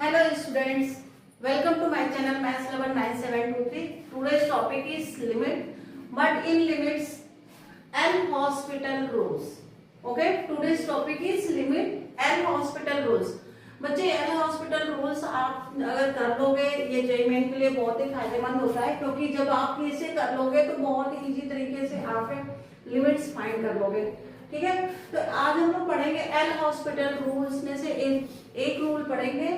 Hello students, welcome to my channel Maths Lover 9723. Today's topic is limit, but in limits L hospital rules. Okay, today's topic is limit L hospital rules. बच्चे L hospital rules आप अगर कर लोगे ये JEE main के लिए बहुत ही फायदेमंद होता है, क्योंकि जब आप इसे कर लोगे तो बहुत ही इजी तरीके से आप लिमिट्स फाइंड कर लोगे। ठीक है, तो आज हम लोग पढ़ेंगे एल हॉस्पिटल रूल्स में से एक रूल पढ़ेंगे,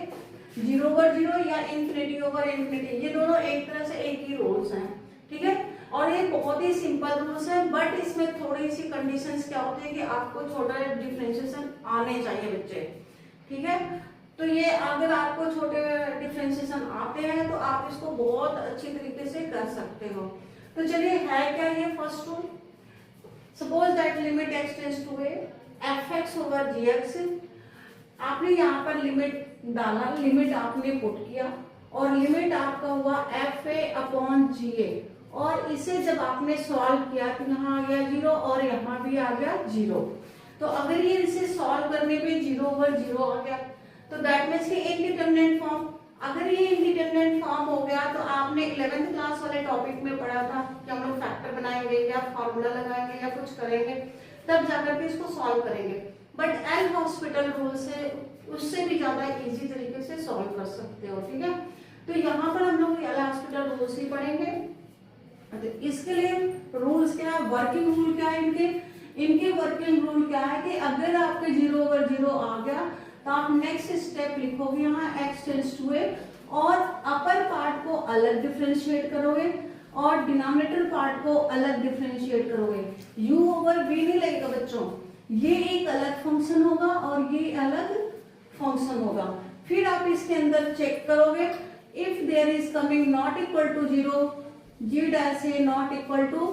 0/0 या इन्फिनिटी ओवर इन्फिनिटी। ये दोनों एक तरह से एक ही रूल्स हैं। ठीक है, और ये बहुत ही सिंपल रूल्स है, बट इसमें थोड़ी सी कंडीशंस क्या होती है कि आपको छोटा डिफरेंशिएशन आने चाहिए बच्चे। ठीक है, तो ये अगर आपको छोटे डिफरेंशिएशन आते हैं तो आप इसको बहुत अच्छी तरीके से कर सकते हो। तो चलिए है क्या ये first rule. Suppose that limit x tends to a fx over gx। आपने यहाँ पर लिमिट डाला, लिमिट आपने पुट किया और लिमिट आपका हुआ fa अपॉन ga, और इसे जब आपने सॉल्व किया तो यहाँ आ गया 0 और यहाँ भी आ गया 0। तो अगर ये इसे सॉल्व करने पे 0/0 आ गया तो दैट मीन्स कि इंडिटरमिनेट फॉर्म। अगर ये इंडिटरमिनेट फॉर्म हो गया तो आपने 11th क्लास वाले टॉपिक में पढ़ा था कि हम लोग फैक्टर बनाएंगे या फॉर्मूला लगाएंगे या कुछ करेंगे, तब जाकर के इसको सॉल्व करेंगे। बट एल हॉस्पिटल रूल से उससे भी ज्यादा इजी तरीके से सॉल्व कर सकते हो। ठीक है, तो यहाँ पर हम लोग एल हॉस्पिटल रूल्स ही पढ़ेंगे। तो इसके लिए रूल्स क्या है, वर्किंग रूल क्या है इनके वर्किंग रूल क्या है कि अगर आपके 0/0 आ गया तो आप नेक्स्ट स्टेप लिखोगे यहाँ x टेंड्स टू a, और अपर पार्ट को अलग डिफरेंशिएट करोगे और डिनोमिनेटर पार्ट को अलग डिफरेंशिएट करोगे। u ओवर v नहीं लगेगा बच्चों, ये एक अलग फंक्शन होगा और ये अलग फंक्शन होगा। फिर आप इसके अंदर चेक करोगे, if there is coming not equal to 0, g dash a not equal to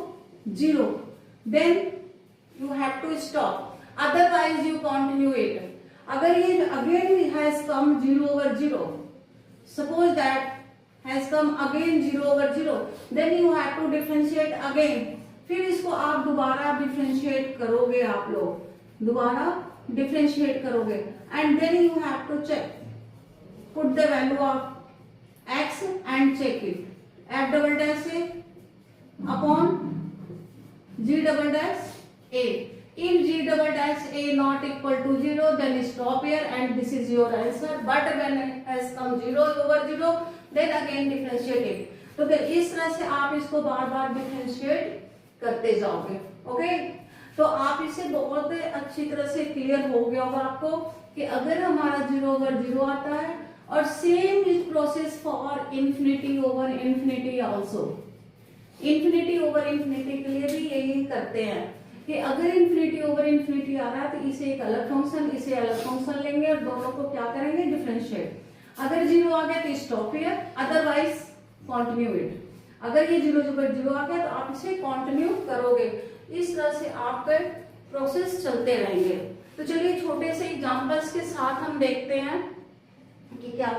0, then you have to stop, otherwise you continue it. अगर ये again has come 0/0, suppose that has come again 0/0, then you have to differentiate again. फिर इसको आप दोबारा differentiate करोगे, आप लोग दोबारा डिफरेंशिएट करोगे and then you have to check, put the value of x and check it, f double dash a upon g double dash a. If g double dash a not equal to 0, then stop here and this is your answer. But when it has come 0/0, then again differentiate it. तो इस तरह से आप इसको बार बार differentiate करते जाओगे। Okay, तो आप इसे बहुत अच्छी तरह से क्लियर हो गया होगा आपको कि अगर हमारा 0/0 आता है, और same is process for infinity over infinity also. Infinity over infinity के लिए भी यही करते हैं कि अगर इन्फिनिटी ओवर इन्फिनिटी आ रहा है तो इसे एक अलग फंक्शन, इसे अलग फंक्शन लेंगे और दोनों को क्या करेंगे, डिफरेंशिएट। अगर 0 आ गया तो stop here, otherwise continue it. अगर ये 0/0 आ गया तो आप इसे कंटिन्यू करोगे। इस तरह से आपके प्रोसेस चलते रहेंगे। तो चलिए छोटे से एग्जांपल्स के साथ हम देखते हैं कि क्या।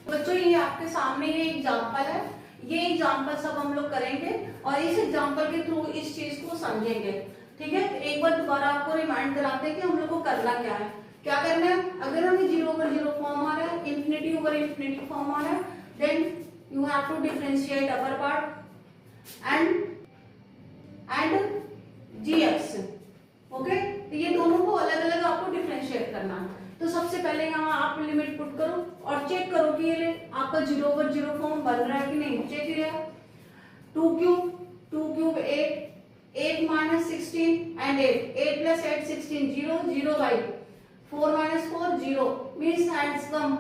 बच्चों ये आपके सामने ये एग्जांपल है, ये एग्जाम्पल सब हम लोग करेंगे और इस एग्जाम्पल के थ्रू इस चीज को समझेंगे। ठीक है, तो एक बार दोबारा आपको रिमाइंड कराते हैं कि हम लोग को करना क्या है। क्या करना है, अगर हमें 0/0 फॉर्म आ रहा है, इन्फिनिटी ओवर इन्फिनिटी फॉर्म आ रहा है, then you have to differentiate upper part and gx। Okay, तो ये दोनों को अलग अलग आपको डिफरेंशिएट करना है। तो सबसे पहले यहाँ आप लिमिट पुट करो और चेक करो कि ये आपका 0/0 फॉर्म बन रहा है कि नहीं। चेक किया, 2 cube 8 minus 16 and 8 plus 8 16 0 0 by 4 minus 4 0 means has come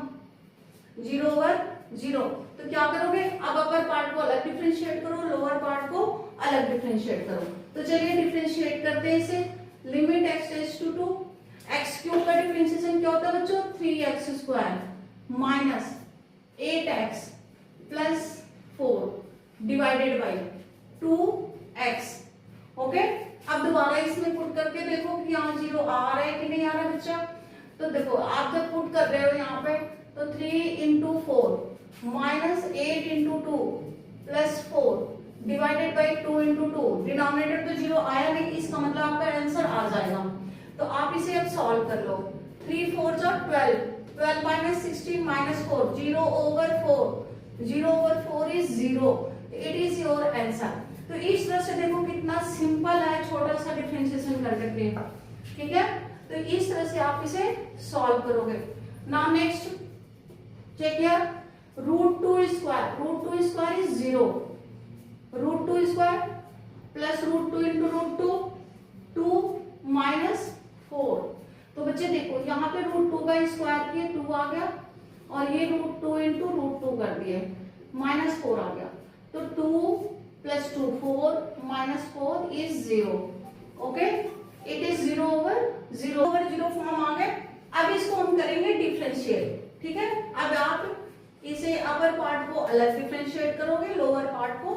0/0। तो क्या करोगे, अब अपर पार्ट को अलग डिफरेंशिएट करो, लोअर पार्ट को अलग डिफरेंशिएट करो। तो चलिए डिफरेंशिएट करते हैं इसे। Limit x tends to 2, x cube का डिफरेंशिएशन क्या होता है बच्चों, 3x² minus 8x plus 4 divided by 2x। Okay, अब दोबारा इसमें पुट करके देखो कि यहाँ 0 आ रहा है कि नहीं आ रहा है बच्चा। तो देखो आप जब पुट कर रहे हो यहाँ पे तो 3 × 4 minus 8 × 2 plus 4 divided by 2 × 2। Denominator तो 0 आया नहीं, इसका मतलब आपका आंसर आ जाएगा। तो आप इसे अब सॉल्व कर लो। 3 4 12 12 minus 16 minus 4, 0 over 4, 0 over 4 is 0. It is your answer. तो इस तरह से देखो कितना सिंपल है, छोटा सा डिफरेंशिएशन कर सकते हैं, ठीक है। तो इस तरह से आप इसे सॉल्व करोगे। Now next check here, root 2 square, root 2 square is 0, root 2 square plus root 2 into root 2, 2 minus 4। तो बच्चे देखो यहाँ पे रूट 2 का स्क्वायर किए 2 आ गया, और ये रूट 2 इंटू रूट 2 कर दिए, माइनस 4 आ गया। तो 2 plus 2 4 minus 4 is 0। Okay, it is 0 over 0 form आ गए। अब इसको हम करेंगे डिफरेंशिएट, ठीक है। अब आप इसे अपर पार्ट को अलग डिफरेंशिएट करोगे, लोअर पार्ट को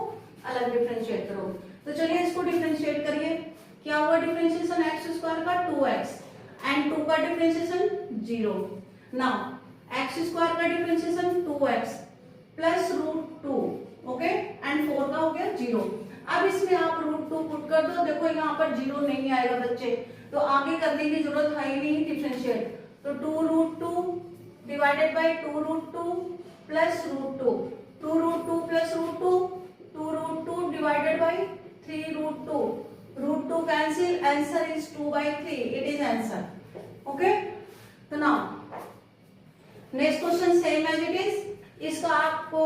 अलग डिफरेंशिएट करोगे। तो चलिए इसको डिफरेंशिएट करिए। क्या हुआ डिफरेंशिएशन एक्स स्क्वायर का 2x एंड 2 का डिफरेंशिएशन 0। नाउ एक्स स्क्वायर का differentiation 2x plus root 2, okay, and 4 का हो गया 0। अब इसमें आप रूट 2 पुट कर दो, देखो यहाँ पर 0 नहीं आएगा बच्चे, तो आगे करने की जरूरत है ही नहीं डिफरेंशिएट। तो 2 root 2 divided by 2 root 2 plus root 2, 2 root 2 plus root 2, 2 root 2 divided by 3 root 2, root 2 cancel, answer is 2/3, it is answer. Okay, तो now next question same as it is. इसका आपको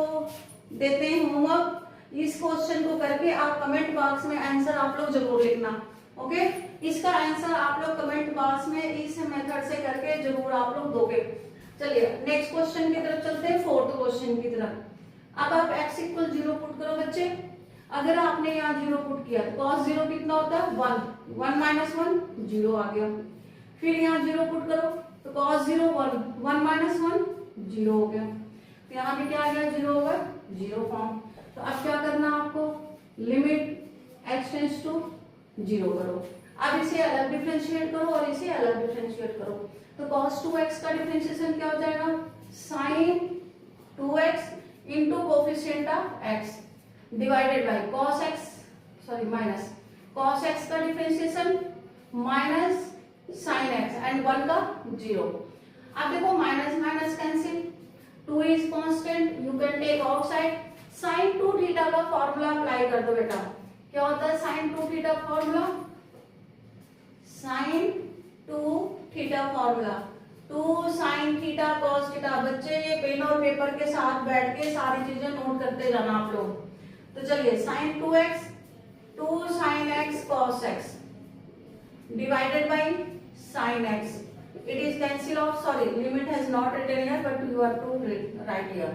देते हैं होमवर्क, इस क्वेश्चन को करके आप कमेंट बॉक्स में आंसर आप लोग जरूर लिखना। ओके, इसका आंसर आप लोग कमेंट बॉक्स में इस मेथड से करके जरूर आप लोग दोगे। चलिए नेक्स्ट क्वेश्चन की तरफ चलते हैं, फोर्थ क्वेश्चन की तरफ। अब आप x इक्वल 0 पुट करो बच्चे। अगर आपने यहाँ 0 पुट किया तो cos 0 कितना होता है 1, 1 माइनस 1 0 आ गया। फिर यहाँ 0 पुट करो तो cos 0 1, 1 माइनस 1 0 हो गया। तो यहाँ भी क्या आ गया 0 ओवर 0 फॉर्म। तो अब क्या करना आपको, लिमिट x टेंड्स टू 0 करो। अब इसे अलग डिफरेंशिएट करो और इसे अलग डिफरेंशिएट करो। तो cos 2x का डिफरेंशिएशन क्या हो जाएगा, sin 2x into coefficient of x divided by cos x, sorry minus cos x का differentiation minus sin x and 1 का 0। अब देखो minus minus cancel, 2 is constant, you can take outside. sin 2 theta का formula apply कर दो बेटा। क्या होता है sin 2 theta formula, sin 2 theta formula 2 sin theta cos theta. बच्चे ये पेन और पेपर के साथ बैठ के सारी चीजें नोट करते जाना आप लोग। तो चलिए sin 2x 2 sin x cos x divided by sin x, it is cancel off, sorry limit has not written here but you have to write here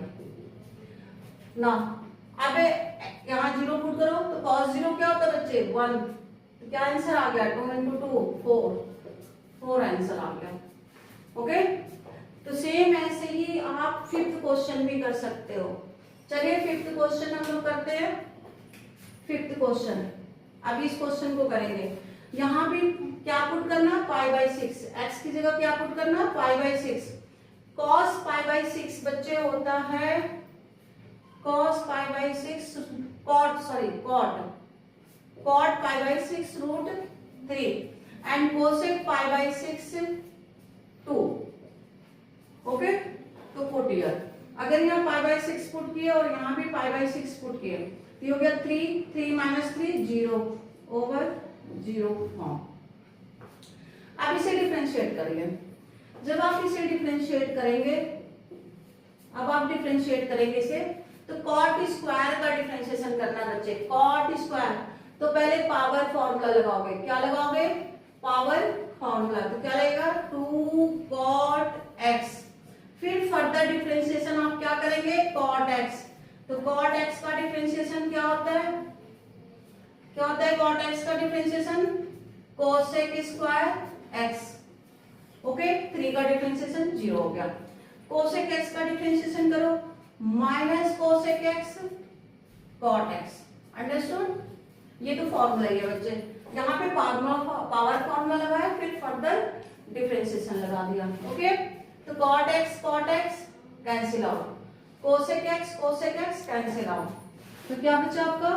now। अब यहाँ 0 पुट करो तो cos 0 क्या होता है बच्चे 1, तो क्या आंसर आ गया 2 into 2 4 आंसर आ गया। ओके, तो सेम ऐसे ही आप फिफ्थ क्वेश्चन भी कर सकते हो। चलिए फिफ्थ क्वेश्चन हम लोग करते हैं। फिफ्थ क्वेश्चन, अब इस क्वेश्चन को करेंगे। यहाँ भी क्या पुट करना, π/6, x की जगह क्या पुट करना π/6। cos π/6 बच्चे होता है cos π/6 cot π/6 root 3 and cosec π/6 2। Okay, तो पुट हियर, अगर यहाँ π/6 पुट किए और यहाँ भी π/6 पुट किए तो हो गया 3 माइनस 3 0 ओवर 0 फॉर्म। अब इसे डिफरेंशिएट करिए। जब आप इसे डिफरेंशिएट करेंगे, अब आप डिफरेंशिएट करेंगे इसे, तो cot स्क्वायर का डिफरेंशिएशन करना बच्चे। cot स्क्वायर तो पहले पावर फॉर्मूला लगाओगे। क्या लगाओगे, पावर फॉर्मूला। तो क्या लगेगा 2 cot x। फिर फर्दर डिफरेंशिएशन आप क्या करेंगे cot x। तो cot x का डिफरेंशिएशन क्या होता है, cot x का differentiation cosec square x। Okay, 3 का डिफरेंशिएशन 0 हो गया। cosec x का डिफरेंशिएशन करो minus cosec x cot x। Understood, ये तो फॉर्मूला ही है बच्चे। यहाँ पे पावर फॉर्मूला लगाया, फिर फर्दर डिफरेंशिएशन लगा दिया। ओके, तो cot x cancel out, cosec x cancel out. तो क्या बचा आपका,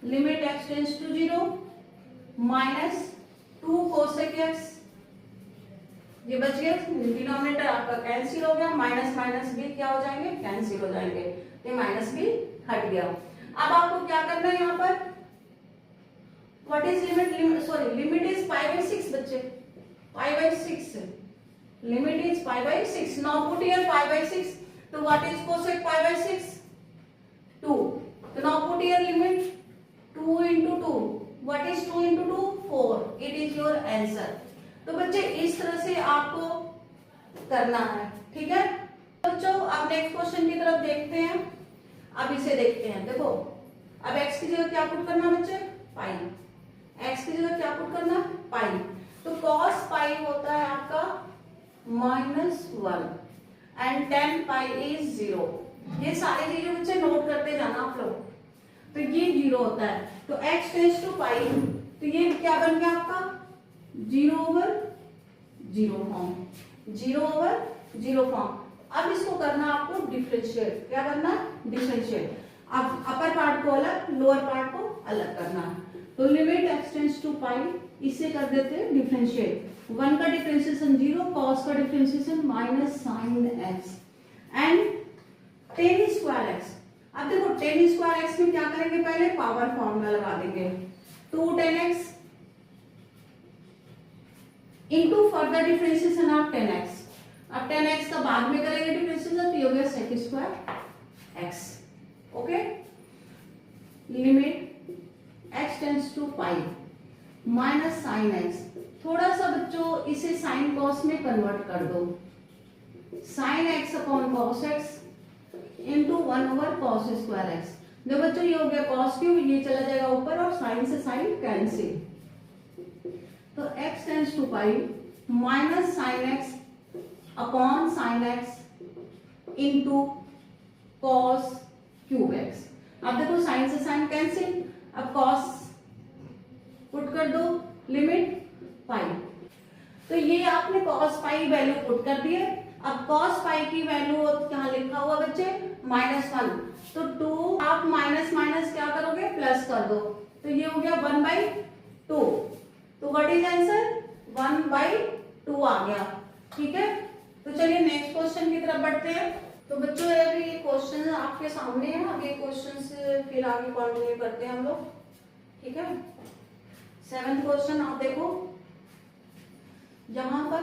limit x tends to 0 minus 2 cosec x ये बच गया, डिनोमिनेटर आपका कैंसिल हो गया, माइनस माइनस भी क्या हो जाएंगे, कैंसिल हो जाएंगे, तो माइनस भी हट गया। अब आपको क्या करना है यहाँ पर, what is limit, sorry limit is pi by 6 बच्चे, pi by 6, limit is pi by 6। Now put here pi by 6, तो what is cosec pi by 6, 2, तो now put here limit 2 into 2, what is 2 into 2, 4, it is your answer। तो बच्चे इस तरह से आपको करना है, ठीक है बच्चों। अब नेक्स्ट क्वेश्चन की तरफ देखते हैं, अब इसे देखते हैं। देखो अब x की जगह क्या पुट करना बच्चे, पाई, x की जगह क्या पुट करना, पाई, तो cos पाई होता है आपका -1 एंड tan पाई इज 0। ये सारी चीजें बच्चे नोट करते जाना आप लोग। तो ये 0 होता है, तो x टेंस टू पाई, तो ये क्या बन गया आपका 0/0 फॉर्म, 0/0 फॉर्म। अब इसको करना आपको डिफरेंशिएट, क्या करना, डिफरेंशिएट। अब अपर पार्ट को अलग, लोअर पार्ट को अलग करना है। तो लिमिट x टेंस टू पाई, इसे कर देते हैं डिफरेंशिएट। 1 का डिफरेंशिएशन 0, cos का differentiation -sin x and tan square x। अब देखो tan स्क्वायर x में क्या करेंगे, पहले पावर फॉर्मूला लगा देंगे, 2 tan x into further differentiation of tan x। अब tan x का बाद में करेंगे डिफरेंशिएशन, तो ये हो गया sec square x। Okay, limit x tends to pi minus sine x, थोड़ा सा बच्चों इसे साइन कॉस में कन्वर्ट कर दो, sine x upon cos x into 1/cos square x. देखो बच्चों ये हो गया cos क्यूब, ये चला जाएगा ऊपर और साइन से साइन कैंसिल, तो x tends to pi minus sine x upon sine x into cos cube x। अब देखो साइन से साइन कैंसिल, अब cos पुट कर दो, लिमिट पाई, तो ये आपने cos पाई वैल्यू पुट कर दिए। अब cos पाई की वैल्यू क्या लिखा हुआ बच्चे, -1, तो 2 आप माइनस माइनस क्या करोगे, प्लस कर दो, तो ये हो गया 1/2। तो व्हाट इज आंसर, 1/2 आ गया, ठीक है। तो चलिए नेक्स्ट क्वेश्चन की तरफ बढ़ते हैं। तो बच्चों अभी ये क्वेश्चन आपके सामने है, अब ये क्वेश्चन से फिर आगे कंटिन्यू करते हैं हम लोग, ठीक है। 7th क्वेश्चन आप देखो, यहाँ पर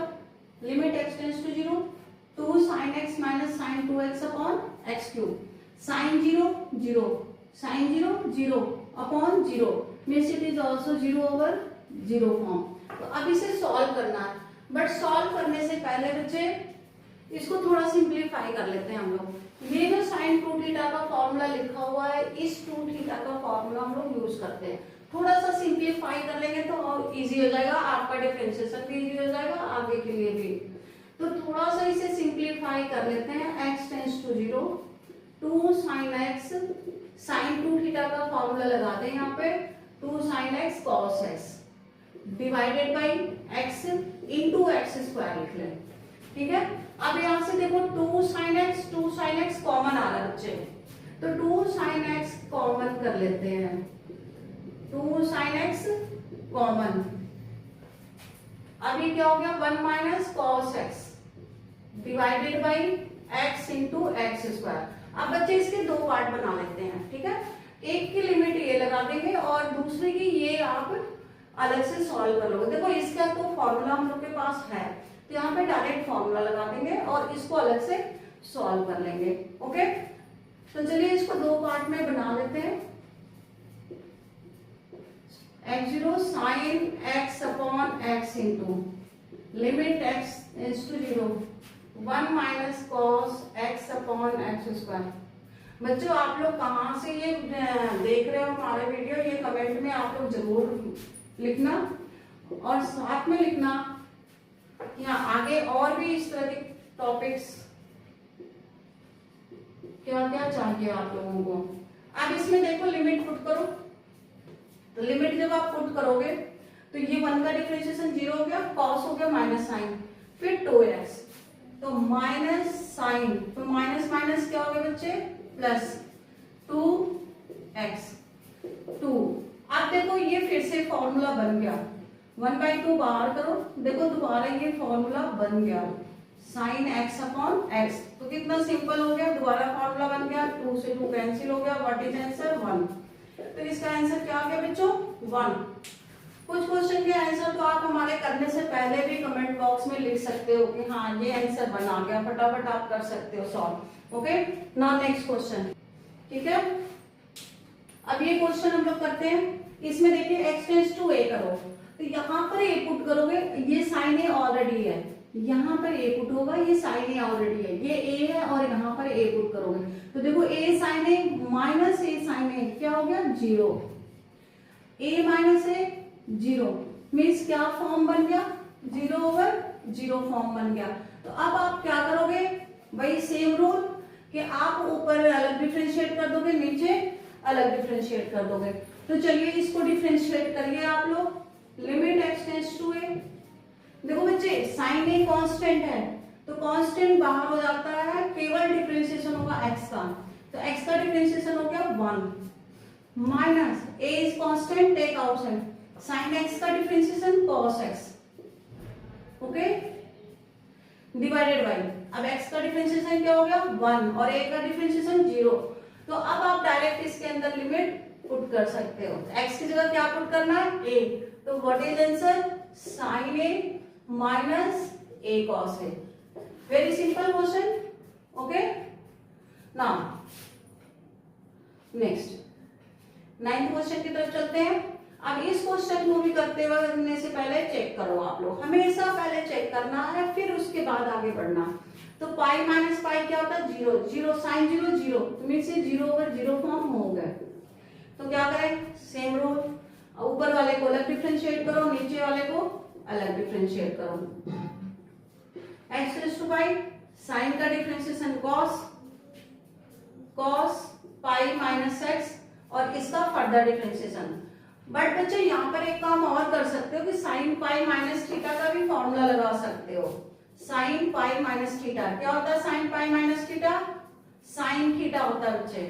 limit x tends to 0, 2 sin x minus sin 2x upon x cube, sin 0 0, sin 0 0 upon 0 means it is also 0/0 form. तो अब इसे सॉल्व करना है, बट सॉल्व करने से पहले बच्चे इसको थोड़ा सिंप्लीफाई कर लेते हैं हम लोग। ये जो sin 2 थीटा का फॉर्मूला लिखा हुआ है, इस 2 थीटा का फॉर्मूला हम लोग यूज करते हैं। थोड़ा सा सिंप्लीफाई कर लेंगे तो और इजी हो जाएगा, आपका डिफरेंशिएशन भी इजी हो जाएगा आगे के लिए भी। तो थोड़ा सा इसे सिंप्लीफाई कर लेते हैं, x tends to 0, 2 sin x, sin 2 theta का फॉर्मूला लगा दें यहाँ पे, 2 sin x cos x divided by x into x square लिख लें, ठीक है। अब यहाँ से देखो 2 sin x कॉमन आ रहा है बच्चे, तो 2 sin x कॉमन कर लेते हैं, 2 sin x कॉमन, अभी क्या हो गया 1 minus cos x divided by x into x square. अब बच्चे इसके दो पार्ट बना लेते हैं, ठीक है। एक की लिमिट ये लगा देंगे और दूसरे की ये आप अलग से सॉल्व कर लोगे। देखो इसका तो फॉर्मूला हम लोग के पास है, तो यहाँ पे डायरेक्ट फॉर्मूला लगा देंगे और इसको अलग से सॉल्व कर लेंगे, ओके। तो चलिए इसको दो पार्ट में बना लेते हैं। x0 sin x upon x into limit x is to 0, 1 minus cos x upon x square. बच्चों आप लोग कहाँ से ये देख रहे हो हमारे वीडियो, ये कमेंट में आप लोग जरूर लिखना और साथ में लिखना यहाँ आगे और भी इस तरह के टॉपिक्स क्या क्या चाहिए आप लोगों को। अब इसमें देखो लिमिट पुट करो, तो लिमिट जब आप पुट करोगे तो ये 1 का डिफरेंशिएशन 0 हो गया, cos हो गया माइनस साइन, फिर 2x, तो माइनस साइन, तो माइनस माइनस क्या हो गया बच्चे प्लस 2x 2। अब देखो ये फिर से फॉर्मूला बन गया, 1/2 बाहर करो, देखो दोबारा ये फॉर्मूला बन गया साइन एक्स अपॉन एक्स। तो कितना सिंपल हो गया, दोबारा फॉर्मूला बन गया, 2 से 2 कैंसिल हो गया, व्हाट इज आंसर 1। तो इसका आंसर क्या आ गया बच्चों 1। कुछ क्वेश्चन के आंसर तो आप हमारे करने से पहले भी कमेंट बॉक्स में लिख सकते हो कि हाँ ये आंसर बना गया, फटाफट आप कर सकते हो solve. Okay, now next question, ठीक है। अब ये क्वेश्चन हम लोग करते हैं, इसमें देखिए x टेंड्स टू a करो, तो यहाँ पर a पुट करोगे, ये साइन a ऑलरेडी है, यहाँ पर a पुट होगा, ये साइन a ऑलरेडी है, ये a है और यहाँ पर a पुट करोगे, तो देखो a sine a minus a sine a क्या हो गया 0, a माइनस a 0 मीन्स क्या फॉर्म बन गया 0/0 फॉर्म बन गया। तो अब आप क्या करोगे, वही सेम रूल कि आप ऊपर अलग डिफरेंशिएट कर दोगे, नीचे अलग डिफरेंशिएट कर दोगे। तो चलिए इसको डिफरेंशिएट करिए आप लोग, limit x tends to a। देखो बच्चे साइन a कांस्टेंट है, तो कांस्टेंट बाहर हो जाता है, केवल डिफरेंशिएशन होगा x का, तो x का डिफरेंशिएशन हो गया 1 minus a is constant, take out sine, sine x का differentiation cos x, okay, divided by, अब x का डिफरेंशिएशन क्या हो गया 1 और a का डिफरेंशिएशन 0। तो अब आप डायरेक्ट इसके अंदर लिमिट पुट कर सकते हो, x की जगह क्या पुट करना है a, तो what is answer sin a minus a cos a। Very simple question, okay. Now next 9th question की तरफ चलते हैं। अब इस क्वेश्चन को भी करते करने से पहले चेक करो आप लोग, हमेशा पहले चेक करना है फिर उसके बाद आगे बढ़ना। तो पाई माइनस पाई क्या होता है 0, 0 साइन 0 0, तो मीन से 0/0 फॉर्म हो गए। तो क्या करें, सेम रूल, ऊपर वाले को अलग डिफरेंशिएट करो, नीचे वाले को अलग डिफरेंशिएट करो। x raise to pi, sine का differentiation cos pi minus x और इसका फर्दर डिफरेंशिएशन। बट बच्चे यहाँ पर एक काम और कर सकते हो कि साइन पाई माइनस थीटा का भी फॉर्मूला लगा सकते हो। साइन पाई माइनस थीटा क्या होता है, sine pi minus theta sine theta होता है बच्चे,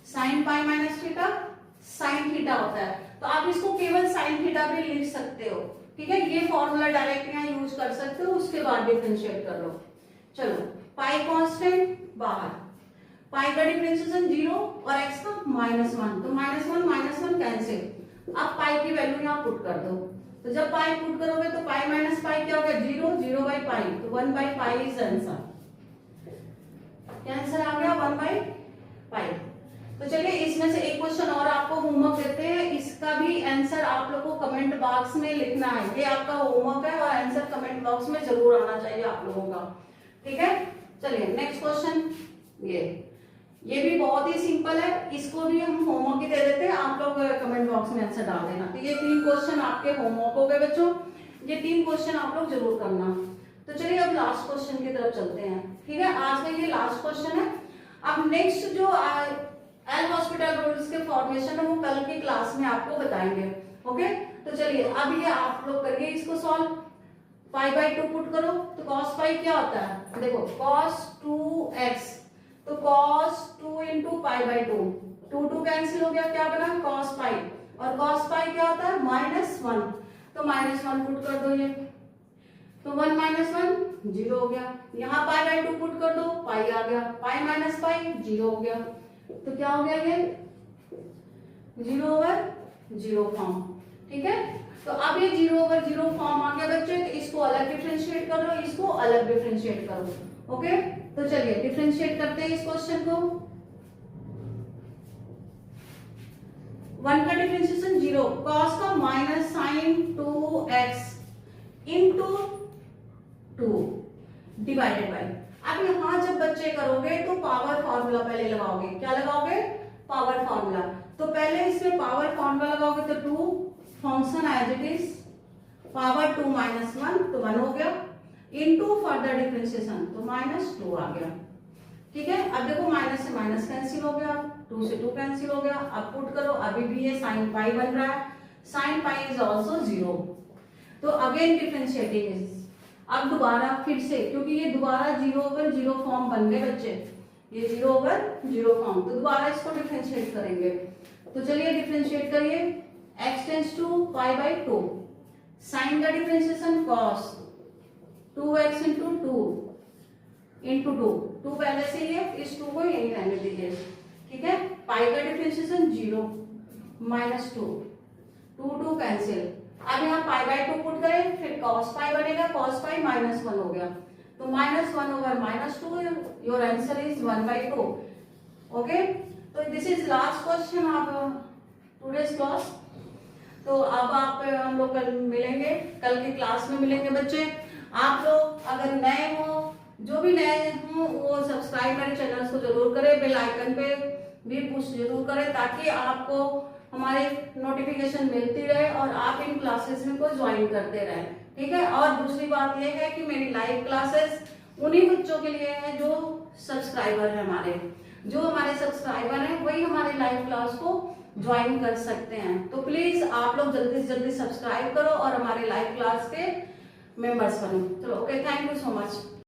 sine pi minus theta sine theta होता है, तो आप इसको केवल साइन थीटा भी लिख सकते हो, ठीक है। ये फॉर्मूला डायरेक्ट यहाँ यूज कर सकते हो, उसके बाद डिफरेंशिएट कर लो। चलो पाई कांस्टेंट बाहर, पाई का डिफरेंशिएशन 0 और x का -1, तो -1 कैंसिल। अब पाई की वैल्यू यहाँ पुट कर दो, तो जब पाई पुट करोगे तो पाई माइनस पाई क्या हो गया 0, 0/पाई, तो 1/पाई इज आंसर, आंसर आ गया 1/पाई। तो चलिए इसमें से एक क्वेश्चन और आपको होमवर्क देते हैं, इसका भी आंसर आप लोगों को कमेंट बॉक्स में लिखना है, ये आपका होमवर्क है और आंसर कमेंट बॉक्स में जरूर आना चाहिए आप लोगों का, ठीक है। चलिए नेक्स्ट क्वेश्चन, ये भी बहुत ही सिंपल है, इसको भी हम होमवर्क ही दे देते हैं, आप लोग कमेंट बॉक्स में आंसर डाल देना। तो ये 3 क्वेश्चन आपके होमवर्क हो गए बच्चों, ये 3 क्वेश्चन आप लोग जरूर करना। तो चलिए अब लास्ट क्वेश्चन की तरफ चलते हैं, ठीक है। आज का ये लास्ट क्वेश्चन है। अब नेक्स्ट जो एल हॉस्पिटल रूल्स के फॉर्मेशन है वो कल की क्लास में आपको बताएंगे, ओके। तो चलिए अब ये आप लोग करिए इसको सॉल्व। पाई/2 पुट करो, तो cos पाई क्या होता है, देखो cos 2x, तो cos 2 इंटू पाई/2, 2 कैंसिल हो गया, क्या बना cos पाई, और cos पाई क्या होता है -1, तो -1 पुट कर दो, ये तो 1 - 1 0 हो गया। यहाँ पाई/2 पुट कर दो, पाई आ गया, पाई माइनस पाई 0 हो गया, तो क्या हो गया ये 0/0 फॉर्म, ठीक है। तो अब ये 0/0 फॉर्म आ गया बच्चे, तो इसको अलग डिफरेंशिएट कर लो, इसको अलग डिफरेंशिएट करो, ओके। तो चलिए डिफरेंशिएट करते हैं इस क्वेश्चन को। 1 का डिफरेंशिएशन 0, cos का minus sine 2x into 2 divided by. अब यहाँ जब बच्चे करोगे तो पावर फॉर्मूला पहले लगाओगे, क्या लगाओगे पावर फॉर्मूला। तो पहले इसमें पावर फॉर्मूला लगाओगे तो 2 function as it is power 2 - 1, तो 1 हो गया, इनटू फर्दर डिफरेंशिएशन, तो -2 आ गया, ठीक है। अब देखो माइनस से माइनस कैंसिल हो गया, 2 से 2 कैंसिल हो गया, अब पुट करो, अभी भी ये साइन पाई बन रहा है, साइन पाई इज ऑल्सो 0, तो अगेन डिफरेंशिएटिंग इज, अब दोबारा फिर से, क्योंकि ये दोबारा 0/0 फॉर्म बन गए बच्चे, ये 0/0 फॉर्म, तो दोबारा इसको डिफरेंशिएट करेंगे। तो चलिए डिफरेंशिएट करिए, x टेंड्स टू पाई/2, साइन का differentiation cos 2x into two into two पहले से ही है, इस 2 को यही रहने दीजिए, ठीक है। पाई का डिफरेंशिएशन 0 -2, 2 कैंसिल। अब यहाँ पाई बाय 2 पुट करें, फिर cos पाई बनेगा, cos पाई -1 हो गया, तो -1 over -2, your answer is 1/2। Okay, तो this is last question of today's class. तो अब आप हम लोग कल मिलेंगे, कल की क्लास में मिलेंगे बच्चे। आप लोग अगर नए हो, जो भी नए हो, वो सब्सक्राइब मेरे चैनल को जरूर करें, बेल आइकन पे भी पुश जरूर करें, ताकि आपको हमारी नोटिफिकेशन मिलती रहे और आप इन क्लासेस में को ज्वाइन करते रहें, ठीक है। और दूसरी बात यह है कि मेरी लाइव क्लासेस उन्हीं बच्चों के लिए है जो सब्सक्राइबर है हमारे, जो हमारे सब्सक्राइबर हैं वही हमारी लाइव क्लास को ज्वाइन कर सकते हैं। तो प्लीज आप लोग जल्दी से जल्दी सब्सक्राइब करो और हमारे लाइव क्लास के मेंबर्स बनो। चलो, okay, thank you so much.